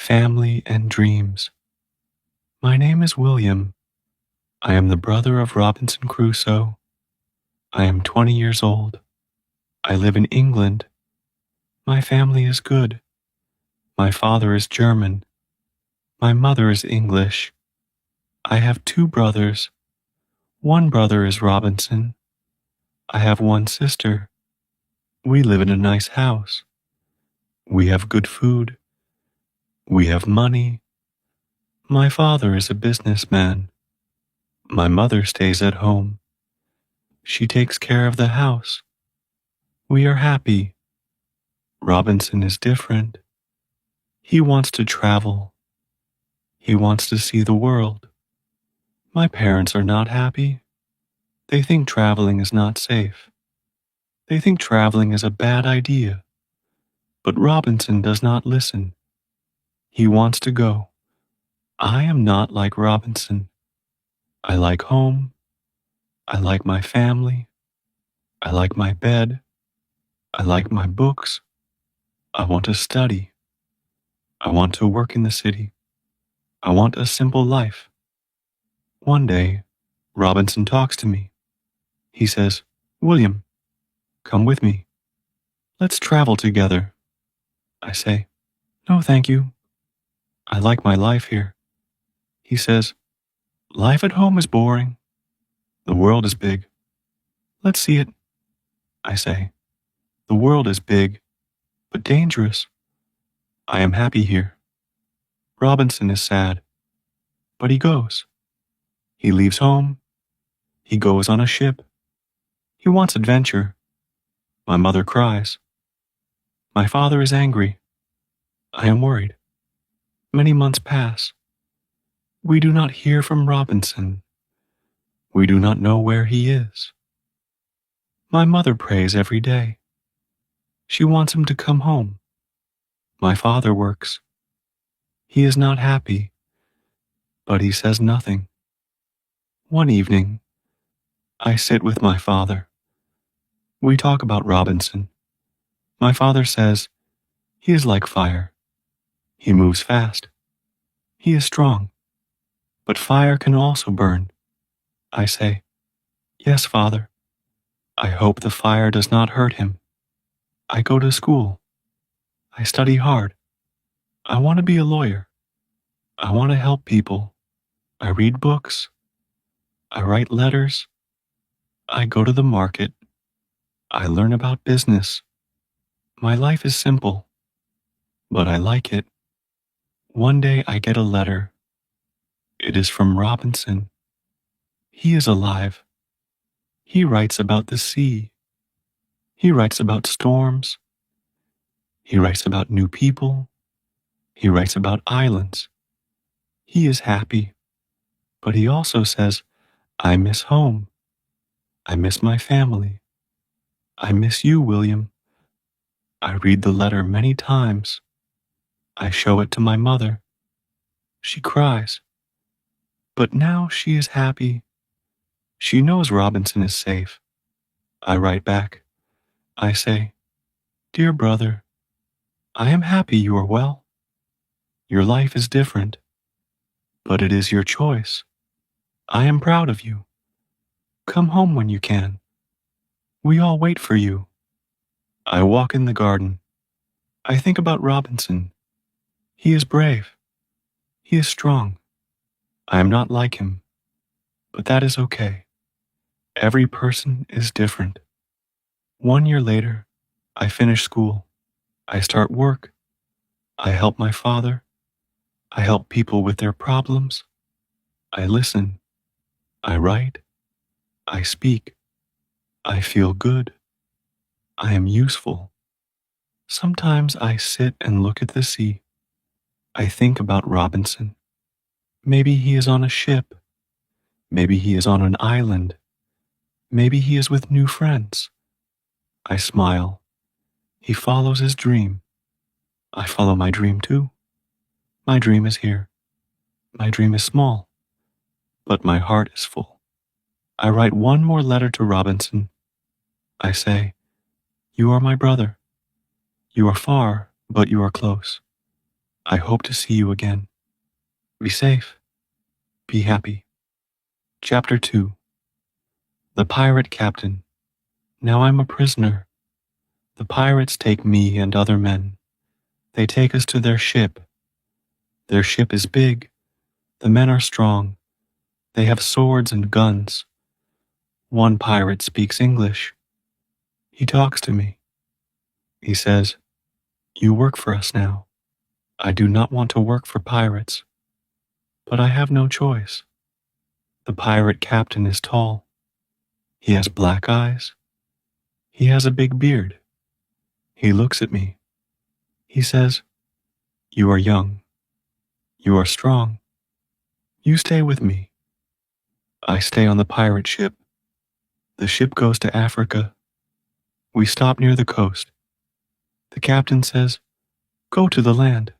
family and dreams. My name is William. I am the brother of Robinson Crusoe. I am 20 years old. I live in England. My family is good. My father is German. My mother is English. I have two brothers. One brother is Robinson. I have one sister. We live in a nice house. We have good food. We have money. My father is a businessman. My mother stays at home. She takes care of the house. We are happy. Robinson is different. He wants to travel. He wants to see the world. My parents are not happy. They think traveling is not safe. They think traveling is a bad idea. But Robinson does not listen. He wants to go. I am not like Robinson. I like home. I like my family. I like my bed. I like my books. I want to study. I want to work in the city. I want a simple life. One day, Robinson talks to me. He says, "William, come with me. Let's travel together." I say, "No, thank you. I like my life here." He says, "Life at home is boring. The world is big. Let's see it." I say, "The world is big, but dangerous. I am happy here." Robinson is sad, but he goes. He leaves home. He goes on a ship. He wants adventure. My mother cries. My father is angry. I am worried. Many months pass. We do not hear from Robinson. We do not know where he is. My mother prays every day. She wants him to come home. My father works. He is not happy, but he says nothing. One evening, I sit with my father. We talk about Robinson. My father says, "He is like fire. He moves fast. He is strong. But fire can also burn." I say, "Yes, father. I hope the fire does not hurt him." I go to school. I study hard. I want to be a lawyer. I want to help people. I read books. I write letters. I go to the market. I learn about business. My life is simple, but I like it. One day I get a letter. It is from Robinson. He is alive. He writes about the sea. He writes about storms. He writes about new people. He writes about islands. He is happy, but he also says, "I miss home. I miss my family. I miss you, William." I read the letter many times. I show it to my mother. She cries. But now she is happy. She knows Robinson is safe. I write back. I say, "Dear brother, I am happy you are well. Your life is different, but it is your choice. I am proud of you. Come home when you can. We all wait for you." I walk in the garden. I think about Robinson. He is brave. He is strong. I am not like him, but that is okay. Every person is different. 1 year later, I finish school. I start work. I help my father. I help people with their problems. I listen. I write. I speak. I feel good. I am useful. Sometimes I sit and look at the sea. I think about Robinson. Maybe he is on a ship. Maybe he is on an island. Maybe he is with new friends. I smile. He follows his dream. I follow my dream too. My dream is here. My dream is small, but my heart is full. I write one more letter to Robinson. I say, "You are my brother. You are far, but you are close. I hope to see you again. Be safe. Be happy. Chapter 2. The Pirate Captain. Now I'm a prisoner. The pirates take me and other men. They take us to their ship. Their ship is big. The men are strong. They have swords and guns. One pirate speaks English. He talks to me. He says, "You work for us now. I do not want to work for pirates. But I have no choice." The pirate captain is tall. He has black eyes. He has a big beard. He looks at me. He says, "You are young. You are strong. You stay with me." I stay on the pirate ship. The ship goes to Africa. We stop near the coast. The captain says, "Go to the land.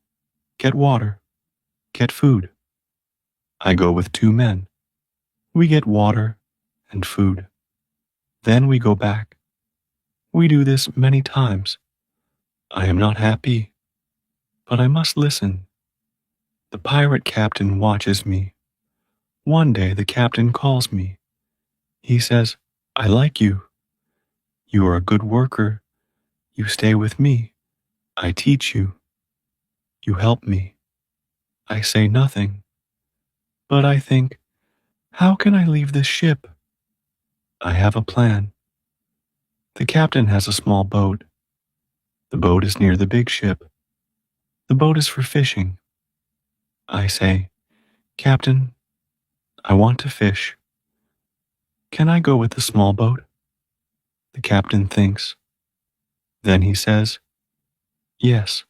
Get water. Get food." I go with 2 men. We get water and food. Then we go back. We do this many times. I am not happy, but I must listen. The pirate captain watches me. One day the captain calls me. He says, "I like you. You are a good worker. You stay with me. I teach you. You help me." I say nothing, but I think, how can I leave this ship? I have a plan. The captain has a small boat. The boat is near the big ship. The boat is for fishing. I say, "Captain, I want to fish. Can I go with the small boat?" The captain thinks. Then he says, "Yes,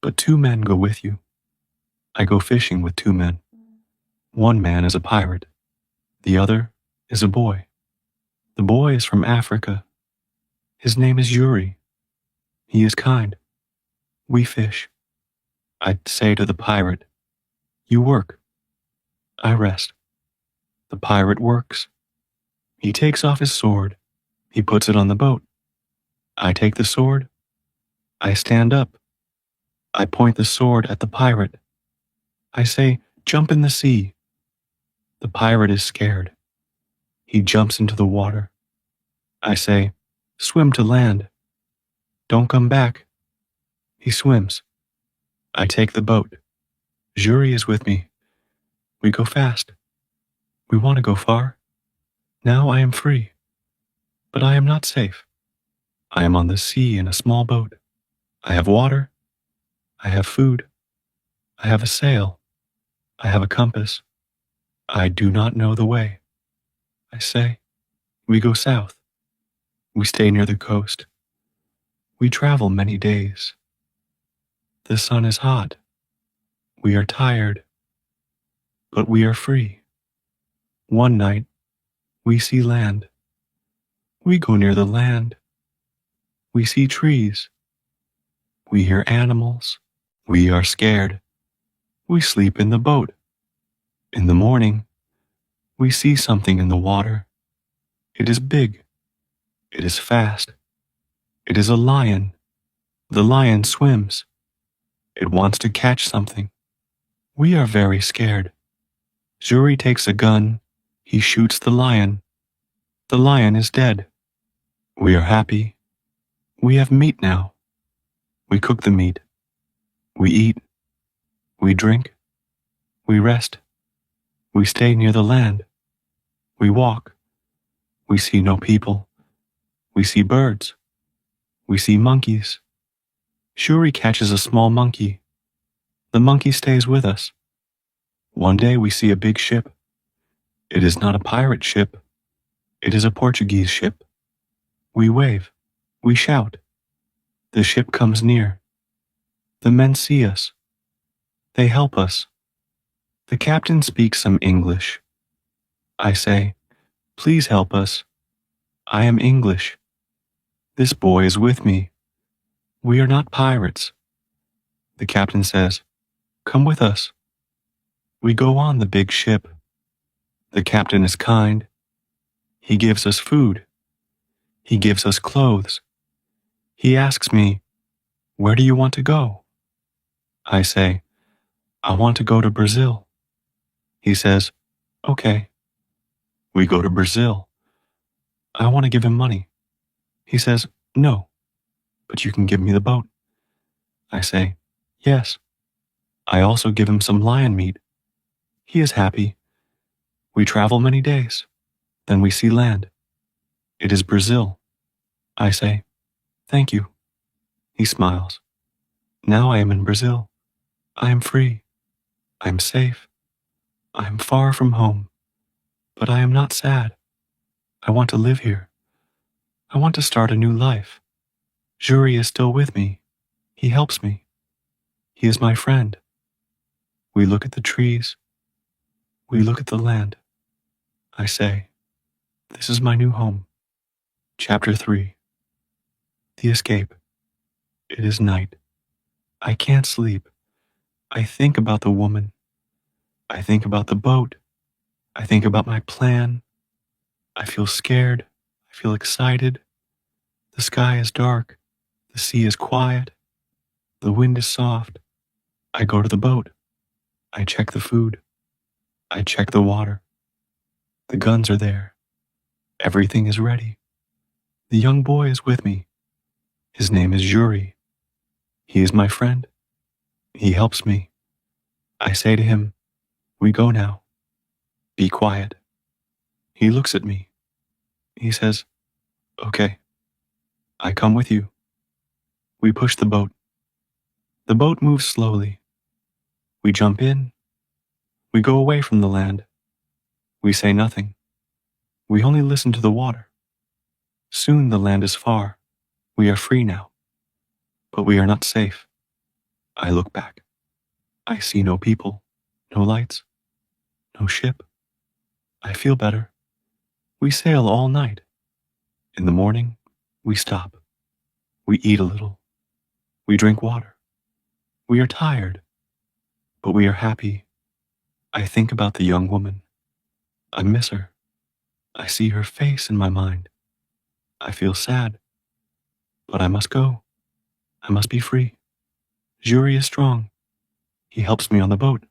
but 2 men go with you." I go fishing with 2 men. One man is a pirate. The other is a boy. The boy is from Africa. His name is Yuri. He is kind. We fish. I say to the pirate, "You work." I rest. The pirate works. He takes off his sword. He puts it on the boat. I take the sword. I stand up. I point the sword at the pirate. I say, "Jump in the sea." The pirate is scared. He jumps into the water. I say, "Swim to land. Don't come back." He swims. I take the boat. Yuri is with me. We go fast. We want to go far. Now I am free. But I am not safe. I am on the sea in a small boat. I have water. I have food. I have a sail. I have a compass. I do not know the way. I say, we go south. We stay near the coast. We travel many days. The sun is hot. We are tired. But we are free. One night, we see land. We go near the land. We see trees. We hear animals. We are scared. We sleep in the boat. In the morning, we see something in the water. It is big. It is fast. It is a lion. The lion swims. It wants to catch something. We are very scared. Yuri takes a gun. He shoots the lion. The lion is dead. We are happy. We have meat now. We cook the meat. We eat. We drink. We rest. We stay near the land. We walk. We see no people. We see birds. We see monkeys. Shuri catches a small monkey. The monkey stays with us. One day we see a big ship. It is not a pirate ship. It is a Portuguese ship. We wave. We shout. The ship comes near. The men see us. They help us. The captain speaks some English. I say, "Please help us. I am English. This boy is with me. We are not pirates." The captain says, "Come with us." We go on the big ship. The captain is kind. He gives us food. He gives us clothes. He asks me, "Where do you want to go?" I say, I want to go to Brazil. He says, okay. We go to Brazil. I want to give him money. He says, no, but you can give me the boat. I say, yes. I also give him some lion meat. He is happy. We travel many days. Then we see land. It is Brazil. I say, thank you. He smiles. Now I am in Brazil. I am free. I am safe. I am far from home. But I am not sad. I want to live here. I want to start a new life. Jury is still with me. He helps me. He is my friend. We look at the trees. We look at the land. I say, this is my new home. Chapter 3. The Escape. It is night. I can't sleep. I think about the woman. I think about the boat. I think about my plan. I feel scared. I feel excited. The sky is dark. The sea is quiet. The wind is soft. I go to the boat. I check the food. I check the water. The guns are there. Everything is ready. The young boy is with me. His name is Yuri. He is my friend. He helps me. I say to him, we go now. Be quiet. He looks at me. He says, okay. I come with you. We push the boat. The boat moves slowly. We jump in. We go away from the land. We say nothing. We only listen to the water. Soon the land is far. We are free now. But we are not safe. I look back. I see no people, no lights, no ship. I feel better. We sail all night. In the morning, we stop. We eat a little. We drink water. We are tired, but we are happy. I think about the young woman. I miss her. I see her face in my mind. I feel sad, but I must go. I must be free. Jury is strong. He helps me on the boat.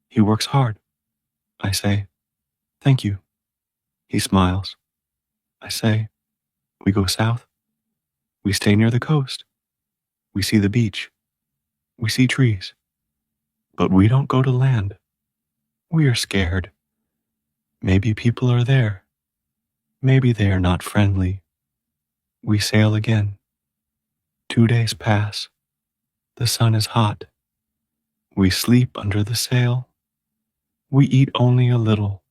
He works hard. I say, thank you. He smiles. I say, we go south. We stay near the coast. We see the beach. We see trees. But we don't go to land. We are scared. Maybe people are there. Maybe they are not friendly. We sail again. 2 days pass. The sun is hot. We sleep under the sail. We eat only a little.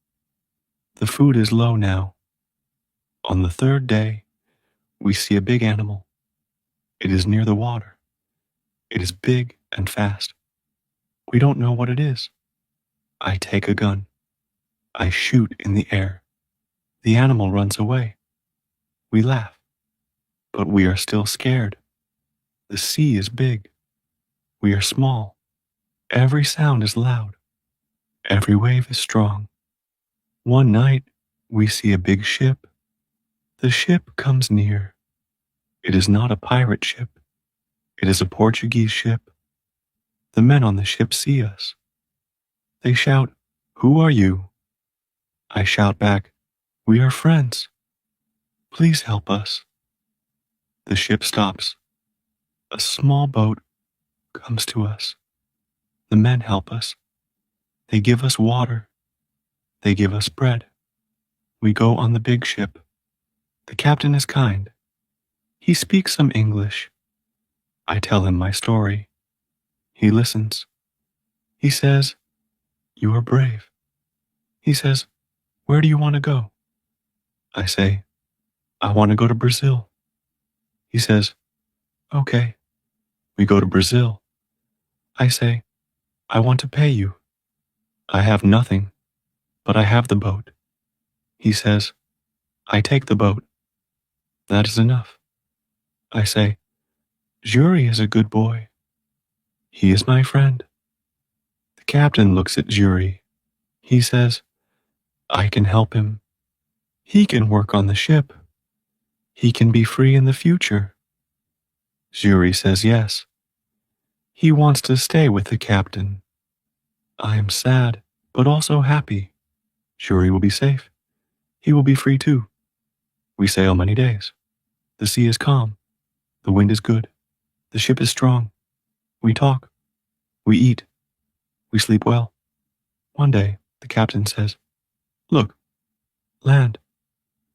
The food is low now. On the 3rd day, we see a big animal. It is near the water. It is big and fast. We don't know what it is. I take a gun. I shoot in the air. The animal runs away. We laugh, but we are still scared. The sea is big. We are small. Every sound is loud. Every wave is strong. One night, we see a big ship. The ship comes near. It is not a pirate ship. It is a Portuguese ship. The men on the ship see us. They shout, "Who are you?" I shout back, "We are friends. Please help us." The ship stops. A small boat comes to us. The men help us. They give us water. They give us bread. We go on the big ship. The captain is kind. He speaks some English. I tell him my story. He listens. He says, "You are brave." He says, "Where do you want to go?" I say, "I want to go to Brazil." He says, "Okay." We go to Brazil. I say, "I want to pay you." I have nothing, but I have the boat. He says, "I take the boat." That is enough. I say, "Jury is a good boy. He is my friend." The captain looks at Jury. He says, "I can help him. He can work on the ship. He can be free in the future." Jury says yes. He wants to stay with the captain. I am sad, but also happy. Sure, he will be safe. He will be free too. We sail many days. The sea is calm. The wind is good. The ship is strong. We talk. We eat. We sleep well. One day, the captain says, "Look, land.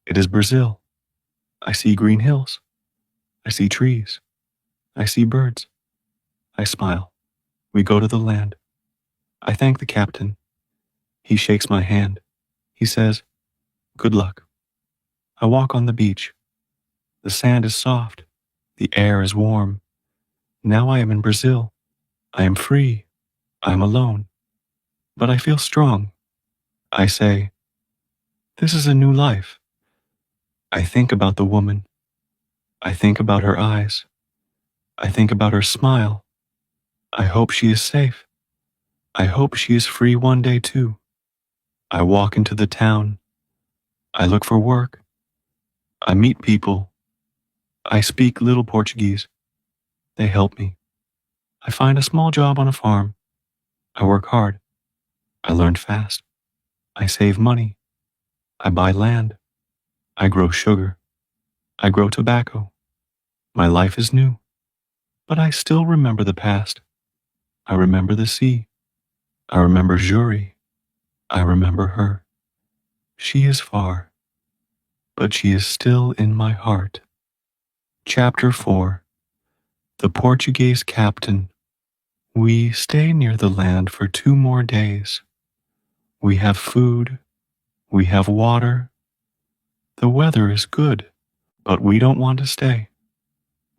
It is Brazil. I see green hills. I see trees. I see birds." I smile. We go to the land. I thank the captain. He shakes my hand. He says, "Good luck." I walk on the beach. The sand is soft. The air is warm. Now I am in Brazil. I am free. I am alone. But I feel strong. I say, "This is a new life." I think about the woman. I think about her eyes. I think about her smile. I hope she is safe. I hope she is free one day too. I walk into the town. I look for work. I meet people. I speak little Portuguese. They help me. I find a small job on a farm. I work hard. I learn fast. I save money. I buy land. I grow sugar. I grow tobacco. My life is new. But I still remember the past. I remember the sea. I remember Jury. I remember her. She is far, but she is still in my heart. Chapter 4. The Portuguese Captain. We stay near the land for 2 more days. We have food. We have water. The weather is good, but we don't want to stay.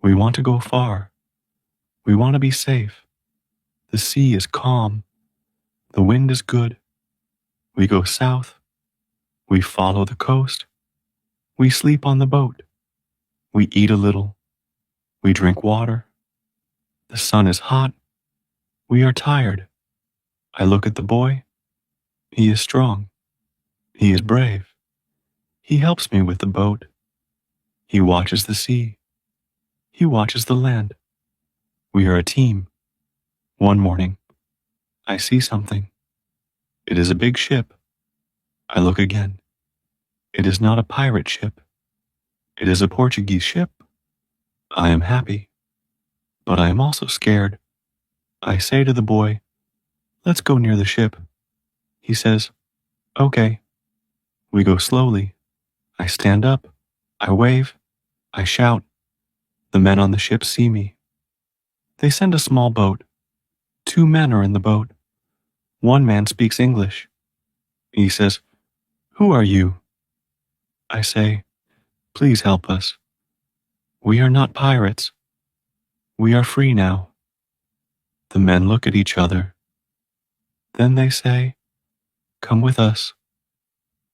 We want to go far. We want to be safe. The sea is calm. The wind is good. We go south. We follow the coast. We sleep on the boat. We eat a little. We drink water. The sun is hot. We are tired. I look at the boy. He is strong. He is brave. He helps me with the boat. He watches the sea. He watches the land. We are a team. One morning, I see something. It is a big ship. I look again. It is not a pirate ship. It is a Portuguese ship. I am happy, but I am also scared. I say to the boy, "Let's go near the ship." He says, "Okay." We go slowly. I stand up. I wave. I shout. The men on the ship see me. They send a small boat. 2 men are in the boat. One man speaks English. He says, "Who are you?" I say, "Please help us. We are not pirates. We are free now." The men look at each other. Then they say, "Come with us."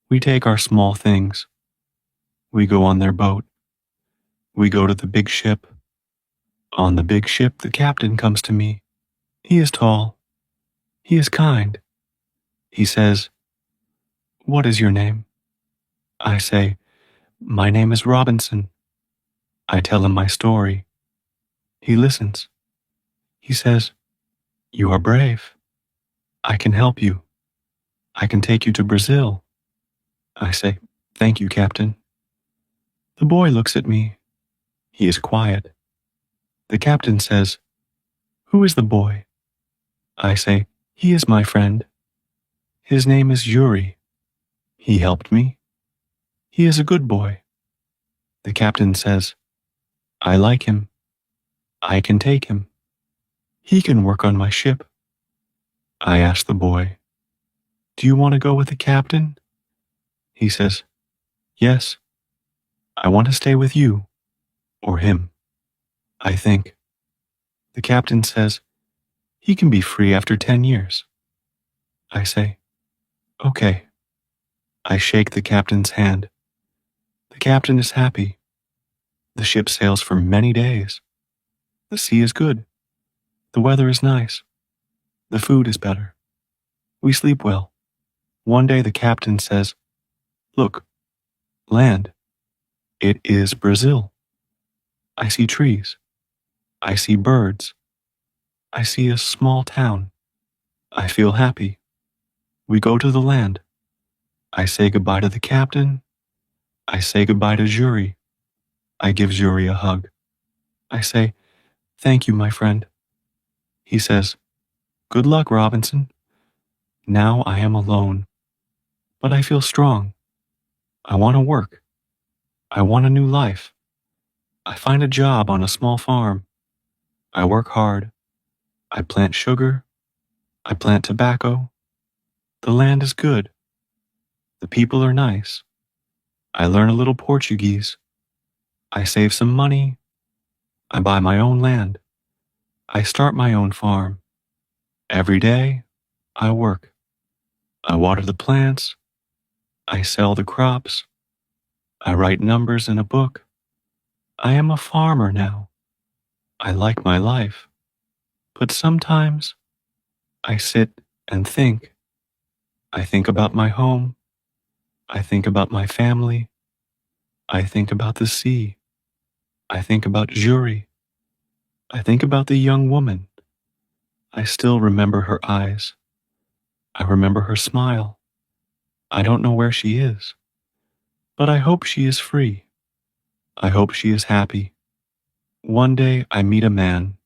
We take our small things. We go on their boat. We go to the big ship. On the big ship, the captain comes to me. He is tall. He is kind. He says, "What is your name?" I say, "My name is Robinson." I tell him my story. He listens. He says, "You are brave. I can help you. I can take you to Brazil." I say, "Thank you, Captain." The boy looks at me. He is quiet. The captain says, "Who is the boy?" I say, "He is my friend. His name is Yuri. He helped me. He is a good boy." The captain says, "I like him. I can take him. He can work on my ship." I ask the boy, "Do you want to go with the captain?" He says, "Yes. I want to stay with you or him." I think. The captain says, "He can be free after 10 years." I say, "Okay." I shake the captain's hand. The captain is happy. The ship sails for many days. The sea is good. The weather is nice. The food is better. We sleep well. One day the captain says, "Look, land. It is Brazil. I see trees. I see birds. I see a small town. I feel happy. We go to the land. I say goodbye to the captain. I say goodbye to Jury. I give Jury a hug. I say, thank you, my friend. He says, good luck, Robinson. Now I am alone, but I feel strong. I want to work. I want a new life. I find a job on a small farm. I work hard. I plant sugar. I plant tobacco. The land is good. The people are nice. I learn a little Portuguese. I save some money. I buy my own land. I start my own farm. Every day, I work. I water the plants. I sell the crops. I write numbers in a book. I am a farmer now. I like my life. But sometimes I sit and think. I think about my home. I think about my family. I think about the sea. I think about Jury. I think about the young woman. I still remember her eyes. I remember her smile. I don't know where she is, but I hope she is free. I hope she is happy. One day I meet a man.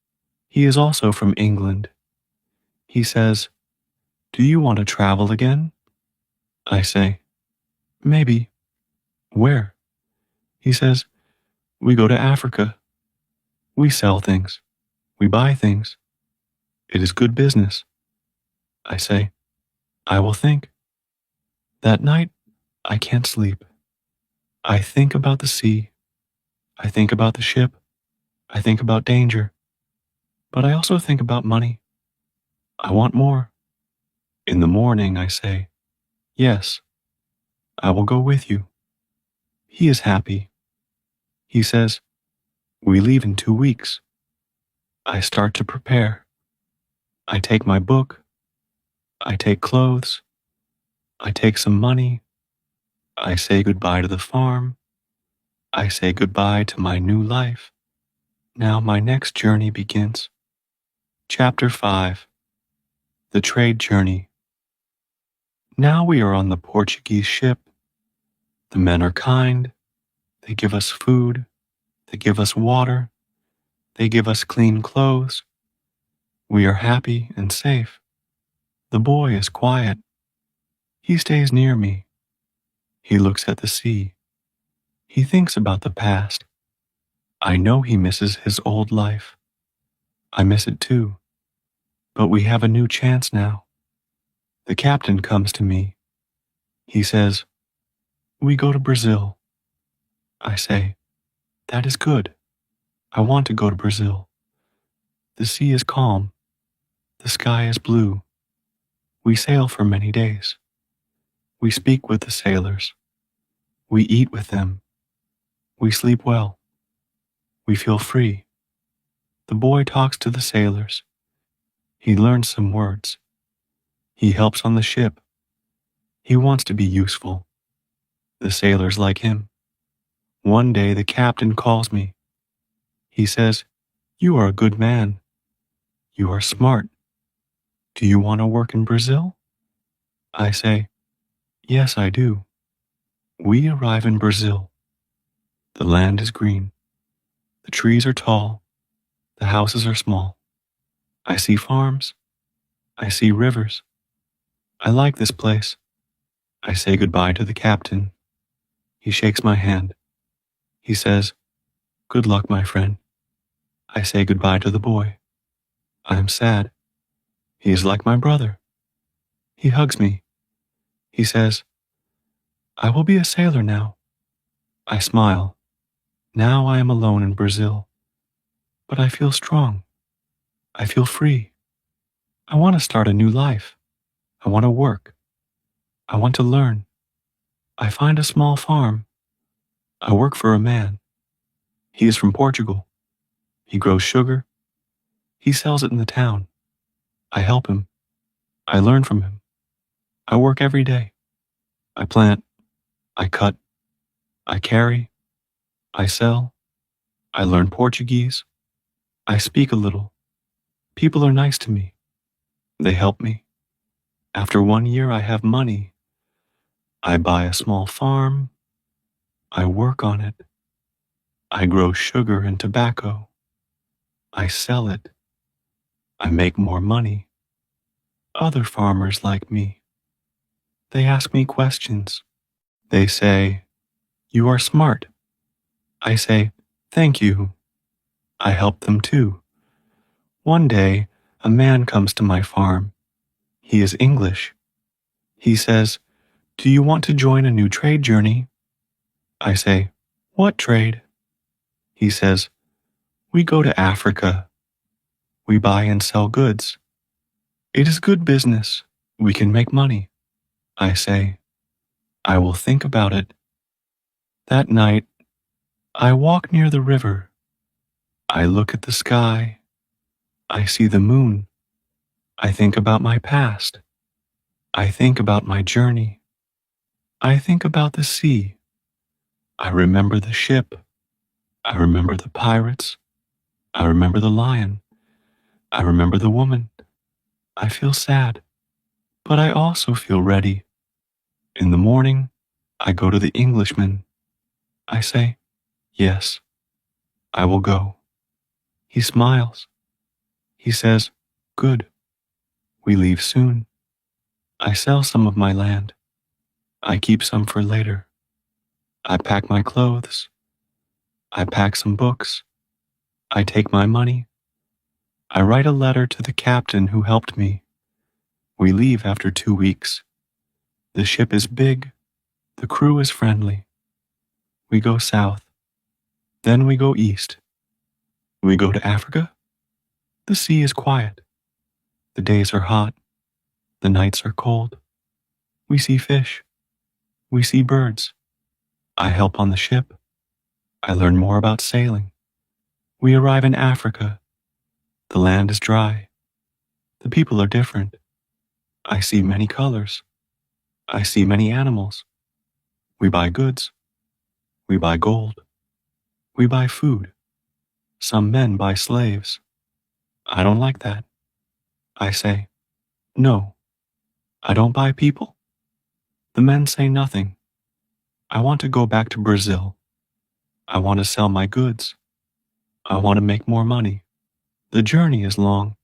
He is also from England. He says, do you want to travel again? I say, maybe. Where? He says, we go to Africa. We sell things. We buy things. It is good business. I say, I will think. That night, I can't sleep. I think about the sea. I think about the ship. I think about danger. But I also think about money. I want more. In the morning, I say, yes, I will go with you. He is happy. He says, we leave in 2 weeks. I start to prepare. I take my book. I take clothes. I take some money. I say goodbye to the farm. I say goodbye to my new life. Now my next journey begins. Chapter 5. The Trade Journey. Now we are on the Portuguese ship. The men are kind. They give us food. They give us water. They give us clean clothes. We are happy and safe. The boy is quiet. He stays near me. He looks at the sea. He thinks about the past. I know he misses his old life. I miss it too. But we have a new chance now. The captain comes to me. He says, we go to Brazil. I say, that is good. I want to go to Brazil. The sea is calm. The sky is blue. We sail for many days. We speak with the sailors. We eat with them. We sleep well. We feel free. The boy talks to the sailors. He learns some words. He helps on the ship. He wants to be useful. The sailors like him. One day the captain calls me. He says, you are a good man. You are smart. Do you want to work in Brazil? I say, yes, I do. We arrive in Brazil. The land is green. The trees are tall. The houses are small. I see farms. I see rivers. I like this place. I say goodbye to the captain. He shakes my hand. He says, good luck, my friend. I say goodbye to the boy. I am sad. He is like my brother. He hugs me. He says, I will be a sailor now. I smile. Now I am alone in Brazil. But I feel strong. I feel free. I want to start a new life. I want to work. I want to learn. I find a small farm. I work for a man. He is from Portugal. He grows sugar. He sells it in the town. I help him. I learn from him. I work every day. I plant. I cut. I carry. I sell. I learn Portuguese. I speak a little. People are nice to me. They help me. After 1 year, I have money. I buy a small farm. I work on it. I grow sugar and tobacco. I sell it. I make more money. Other farmers like me. They ask me questions. They say, "You are smart." I say, "Thank you." I help them too. One day, a man comes to my farm. He is English. He says, "Do you want to join a new trade journey?" I say, "What trade?" He says, "We go to Africa. We buy and sell goods. It is good business. We can make money." I say, "I will think about it." That night, I walk near the river. I look at the sky. I see the moon. I think about my past. I think about my journey. I think about the sea. I remember the ship. I remember the pirates. I remember the lion. I remember the woman. I feel sad, but I also feel ready. In the morning, I go to the Englishman. I say, "Yes, I will go." He smiles. He says, "Good. We leave soon." I sell some of my land. I keep some for later. I pack my clothes. I pack some books. I take my money. I write a letter to the captain who helped me. We leave after 2 weeks. The ship is big. The crew is friendly. We go south. Then we go east. We go to Africa. The sea is quiet. The days are hot. The nights are cold. We see fish. We see birds. I help on the ship. I learn more about sailing. We arrive in Africa. The land is dry. The people are different. I see many colors. I see many animals. We buy goods. We buy gold. We buy food. Some men buy slaves. I don't like that. I say, "No, I don't buy people." The men say nothing. I want to go back to Brazil. I want to sell my goods. I want to make more money. The journey is long,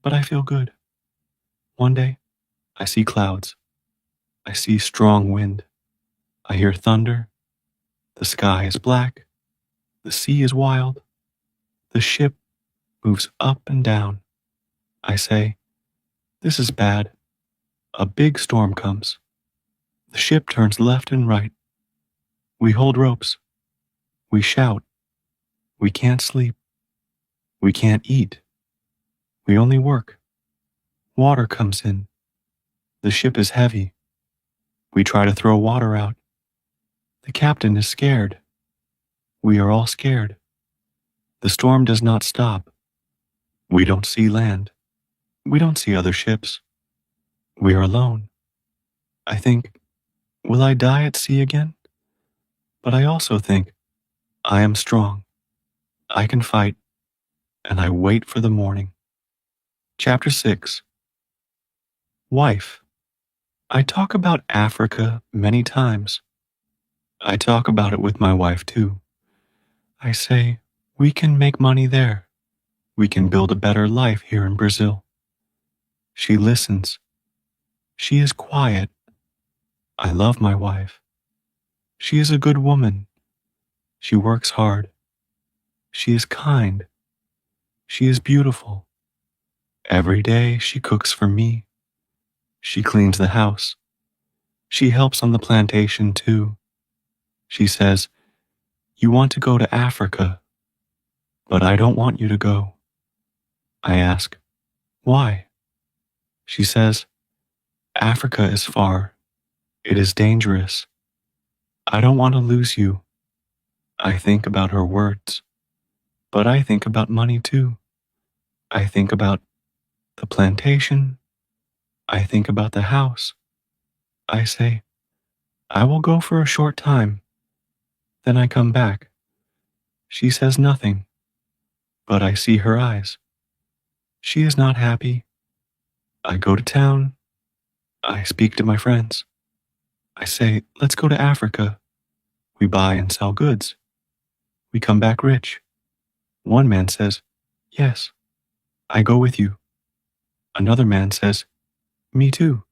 but I feel good. One day, I see clouds. I see strong wind. I hear thunder. The sky is black. The sea is wild. The ship moves up and down. I say, "This is bad." A big storm comes. The ship turns left and right. We hold ropes. We shout. We can't sleep. We can't eat. We only work. Water comes in. The ship is heavy. We try to throw water out. The captain is scared. We are all scared. The storm does not stop. We don't see land. We don't see other ships. We are alone. I think, will I die at sea again? But I also think, I am strong. I can fight. And I wait for the morning. Chapter 6. Wife. I talk about Africa many times. I talk about it with my wife too. I say, we can make money there. We can build a better life here in Brazil. She listens. She is quiet. I love my wife. She is a good woman. She works hard. She is kind. She is beautiful. Every day she cooks for me. She cleans the house. She helps on the plantation too. She says, "You want to go to Africa, but I don't want you to go." I ask, "Why?" She says, "Africa is far. It is dangerous. I don't want to lose you." I think about her words, but I think about money too. I think about the plantation. I think about the house. I say, "I will go for a short time." Then I come back. She says nothing, but I see her eyes. She is not happy. I go to town. I speak to my friends. I say, let's go to Africa. We buy and sell goods. We come back rich. One man says, yes, I go with you. Another man says, me too.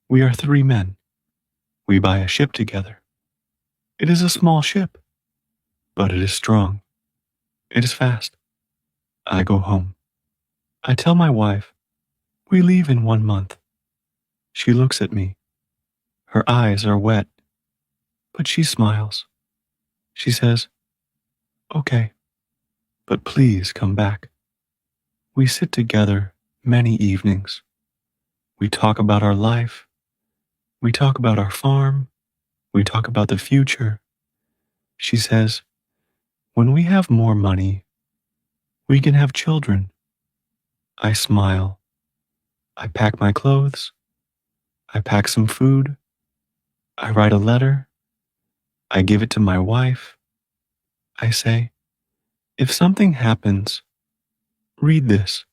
We are 3 men. We buy a ship together. It is a small ship, but it is strong. It is fast. I go home. I tell my wife, we leave in 1 month. She looks at me. Her eyes are wet, but she smiles. She says, okay, but please come back. We sit together many evenings. We talk about our life. We talk about our farm. We talk about the future. She says, when we have more money, we can have children. I smile. I pack my clothes. I pack some food. I write a letter. I give it to my wife. I say, if something happens, read this.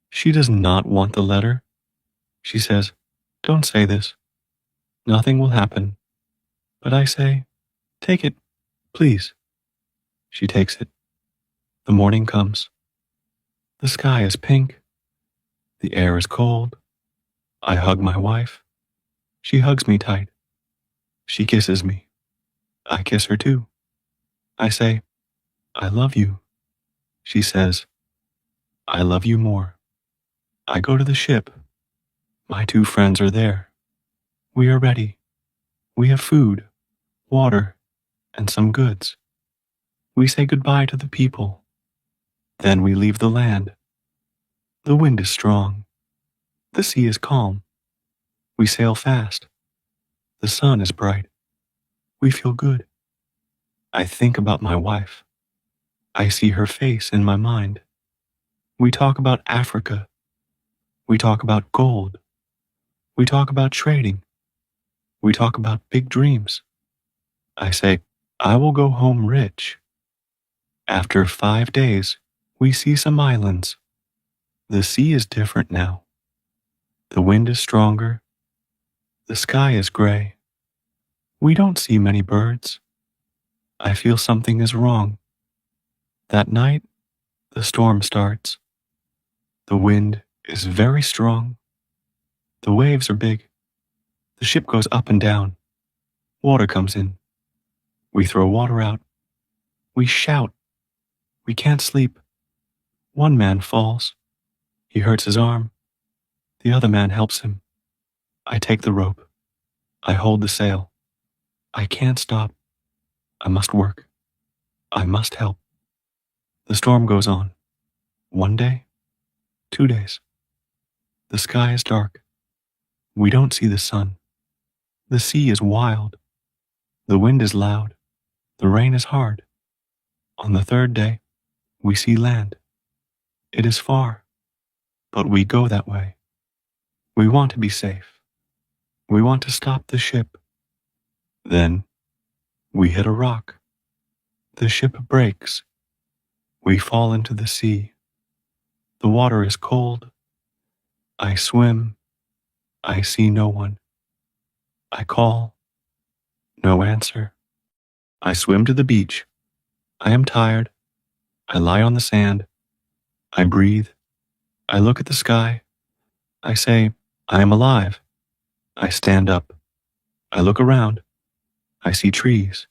She does not want the letter. She says, don't say this. Nothing will happen. But I say, take it, please. She takes it. The morning comes. The sky is pink. The air is cold. I hug my wife. She hugs me tight. She kisses me. I kiss her too. I say, I love you. She says, I love you more. I go to the ship. My 2 friends are there. We are ready. We have food, water, and some goods. We say goodbye to the people. Then we leave the land. The wind is strong. The sea is calm. We sail fast. The sun is bright. We feel good. I think about my wife. I see her face in my mind. We talk about Africa. We talk about gold. We talk about trading. We talk about big dreams. I say, I will go home rich. After 5 days, we see some islands. The sea is different now. The wind is stronger. The sky is gray. We don't see many birds. I feel something is wrong. That night, the storm starts. The wind is very strong. The waves are big. The ship goes up and down. Water comes in. We throw water out. We shout. We can't sleep. One man falls. He hurts his arm. The other man helps him. I take the rope. I hold the sail. I can't stop. I must work. I must help. The storm goes on. 1 day, 2 days. The sky is dark. We don't see the sun. The sea is wild. The wind is loud. The rain is hard. On the 3rd day, we see land. It is far, but we go that way. We want to be safe. We want to stop the ship. Then, we hit a rock. The ship breaks. We fall into the sea. The water is cold. I swim. I see no one. I call. No answer. I swim to the beach. I am tired. I lie on the sand. I breathe. I look at the sky. I say, I am alive. I stand up. I look around. I see trees.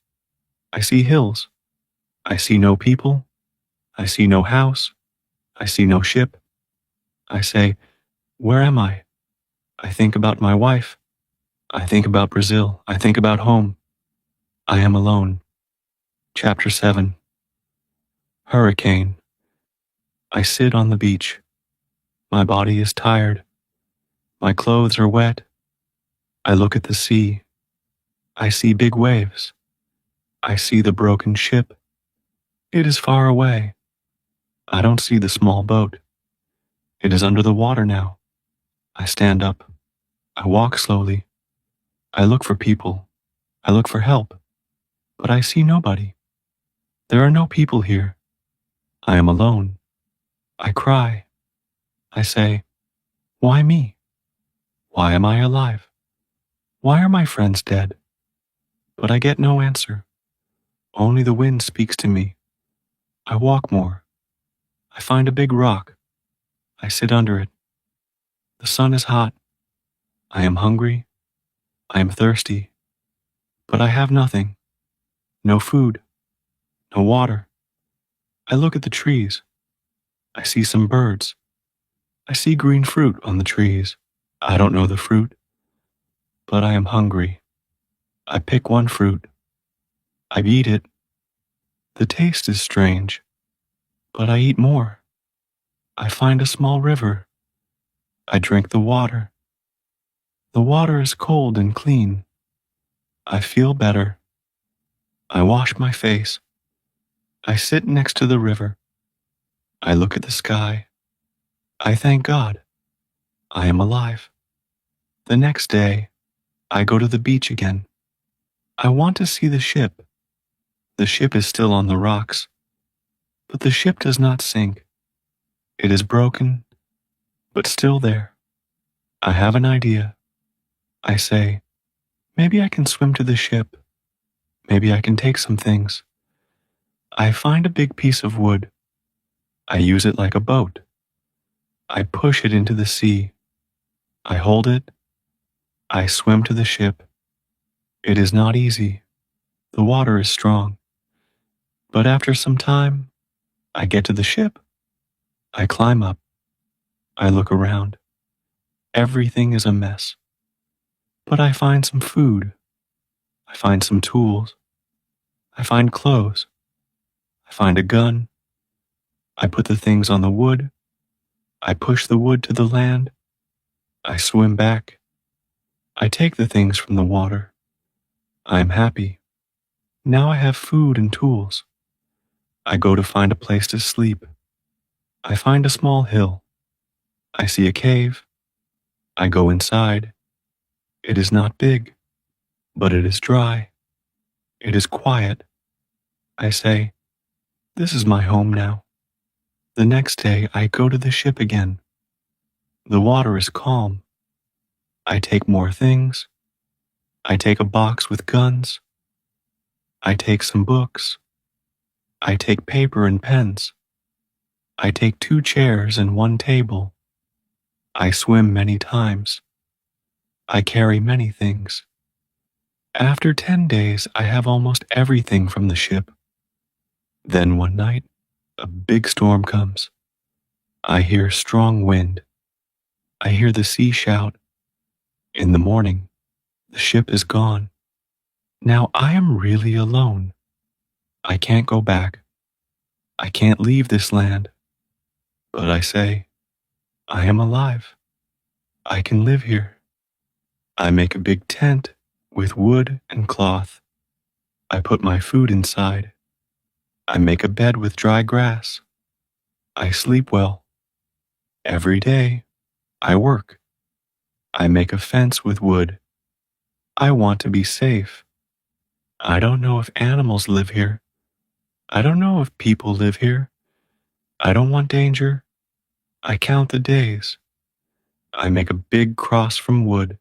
I see hills. I see no people. I see no house. I see no ship. I say, where am I? I think about my wife. I think about Brazil. I think about home. I am alone. Chapter 7. Hurricane. I sit on the beach. My body is tired. My clothes are wet. I look at the sea. I see big waves. I see the broken ship. It is far away. I don't see the small boat. It is under the water now. I stand up. I walk slowly. I look for people. I look for help. But I see nobody. There are no people here. I am alone. I cry. I say, why me? Why am I alive? Why are my friends dead? But I get no answer. Only the wind speaks to me. I walk more. I find a big rock. I sit under it. The sun is hot. I am hungry. I am thirsty. But I have nothing. No food. No water. I look at the trees. I see some birds. I see green fruit on the trees. I don't know the fruit, but I am hungry. I pick one fruit. I eat it. The taste is strange, but I eat more. I find a small river. I drink the water. The water is cold and clean. I feel better. I wash my face. I sit next to the river. I look at the sky. I thank God. I am alive. The next day, I go to the beach again. I want to see the ship. The ship is still on the rocks, but the ship does not sink. It is broken, but still there. I have an idea. I say, maybe I can swim to the ship. Maybe I can take some things. I find a big piece of wood. I use it like a boat. I push it into the sea. I hold it. I swim to the ship. It is not easy. The water is strong. But after some time, I get to the ship. I climb up. I look around. Everything is a mess. But I find some food. I find some tools. I find clothes. I find a gun. I put the things on the wood. I push the wood to the land. I swim back. I take the things from the water. I am happy. Now I have food and tools. I go to find a place to sleep. I find a small hill. I see a cave. I go inside. It is not big, but it is dry. It is quiet. I say, this is my home now. The next day I go to the ship again. The water is calm. I take more things. I take a box with guns. I take some books. I take paper and pens. I take 2 chairs and 1 table. I swim many times. I carry many things. After 10 days, I have almost everything from the ship. Then one night, a big storm comes. I hear strong wind. I hear the sea shout. In the morning, the ship is gone. Now I am really alone. I can't go back. I can't leave this land. But I say, I am alive. I can live here. I make a big tent with wood and cloth. I put my food inside. I make a bed with dry grass. I sleep well. Every day, I work. I make a fence with wood. I want to be safe. I don't know if animals live here. I don't know if people live here. I don't want danger. I count the days. I make a big cross from wood.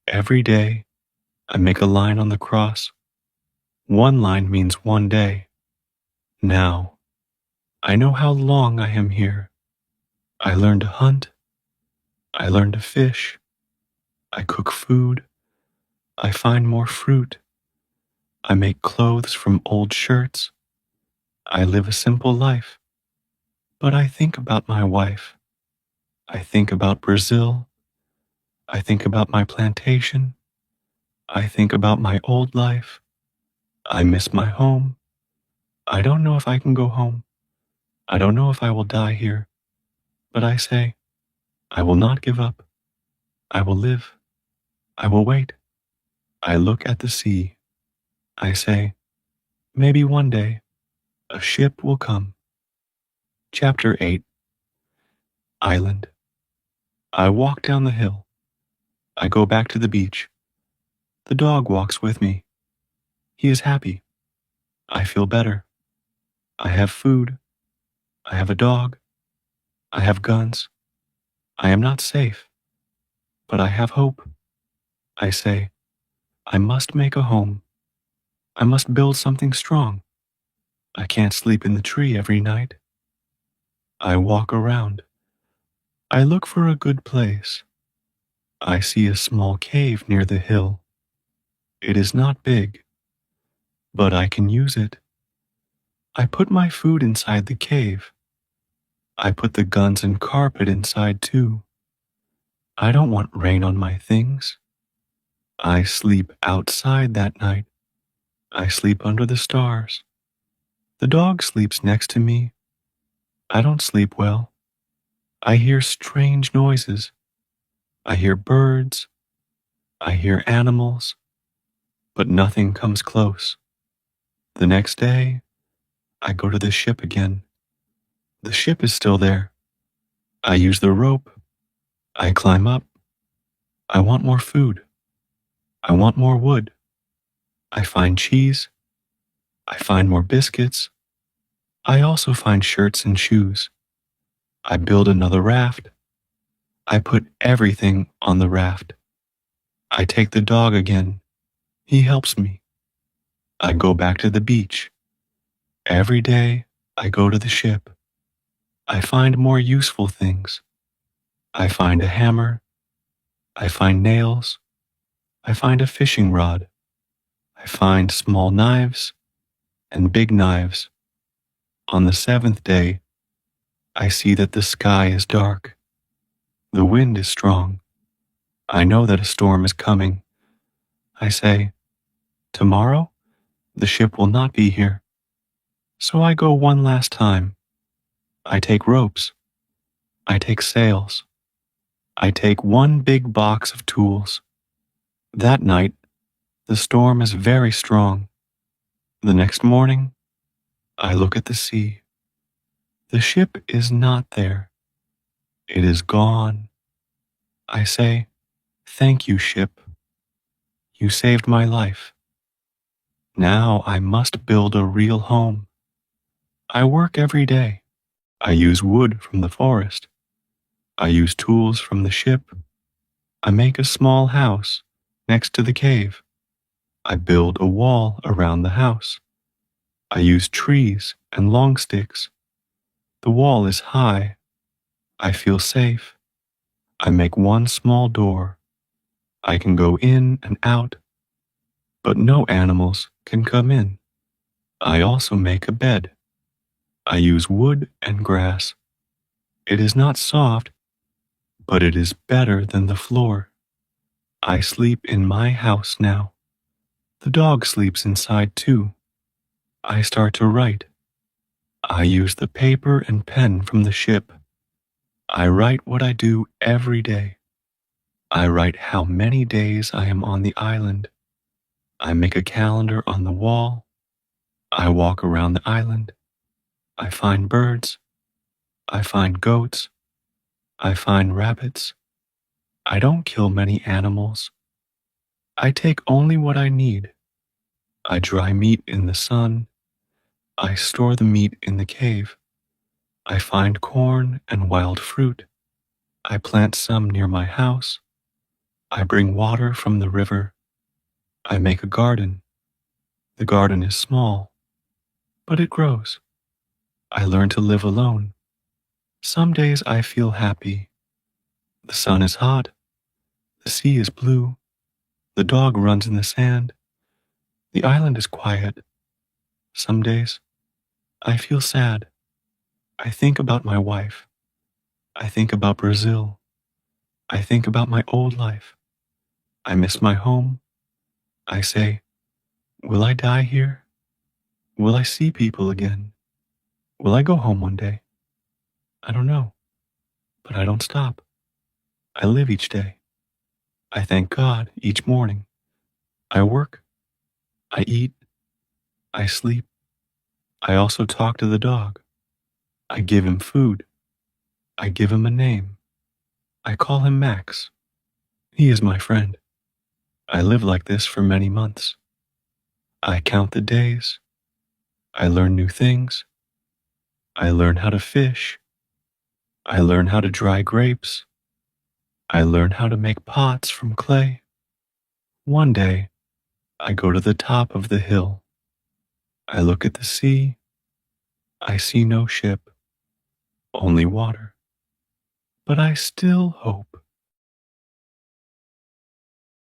Every day, I make a line on the cross. One line means 1 day. Now, I know how long I am here. I learn to hunt. I learn to fish. I cook food. I find more fruit. I make clothes from old shirts. I live a simple life. But I think about my wife. I think about Brazil. I think about my plantation. I think about my old life. I miss my home. I don't know if I can go home. I don't know if I will die here. But I say, I will not give up. I will live. I will wait. I look at the sea. I say, maybe one day a ship will come. Chapter 8. Island. I walk down the hill. I go back to the beach. The dog walks with me. He is happy. I feel better. I have food. I have a dog. I have guns. I am not safe, but I have hope. I say, I must make a home. I must build something strong. I can't sleep in the tree every night. I walk around. I look for a good place. I see a small cave near the hill. It is not big, but I can use it. I put my food inside the cave. I put the guns and carpet inside too. I don't want rain on my things. I sleep outside that night. I sleep under the stars. The dog sleeps next to me. I don't sleep well. I hear strange noises. I hear birds. I hear animals, but nothing comes close. The next day, I go to the ship again. The ship is still there. I use the rope. I climb up. I want more food. I want more wood. I find cheese. I find more biscuits. I also find shirts and shoes. I build another raft. I put everything on the raft. I take the dog again. He helps me. I go back to the beach. Every day, I go to the ship. I find more useful things. I find a hammer. I find nails. I find a fishing rod. I find small knives and big knives. On the seventh day, I see that the sky is dark. The wind is strong. I know that a storm is coming. I say, tomorrow, the ship will not be here. So I go one last time. I take ropes. I take sails. I take one big box of tools. That night, the storm is very strong. The next morning, I look at the sea. The ship is not there. It is gone. I say, thank you, ship. You saved my life. Now I must build a real home. I work every day. I use wood from the forest. I use tools from the ship. I make a small house next to the cave. I build a wall around the house. I use trees and long sticks. The wall is high. I feel safe. I make one small door. I can go in and out, but no animals can come in. I also make a bed. I use wood and grass. It is not soft, but it is better than the floor. I sleep in my house now. The dog sleeps inside too. I start to write. I use the paper and pen from the ship. I write what I do every day. I write how many days I am on the island. I make a calendar on the wall. I walk around the island. I find birds. I find goats. I find rabbits. I don't kill many animals. I take only what I need. I dry meat in the sun. I store the meat in the cave. I find corn and wild fruit. I plant some near my house. I bring water from the river. I make a garden. The garden is small, but it grows. I learn to live alone. Some days I feel happy. The sun is hot. The sea is blue. The dog runs in the sand. The island is quiet. Some days I feel sad. I think about my wife. I think about Brazil. I think about my old life. I miss my home. I say, will I die here? Will I see people again? Will I go home one day? I don't know, but I don't stop. I live each day. I thank God each morning. I work. I eat. I sleep. I also talk to the dog. I give him food. I give him a name. I call him Max. He is my friend. I live like this for many months. I count the days. I learn new things. I learn how to fish. I learn how to dry grapes. I learn how to make pots from clay. One day, I go to the top of the hill. I look at the sea. I see no ship, only water. But I still hope.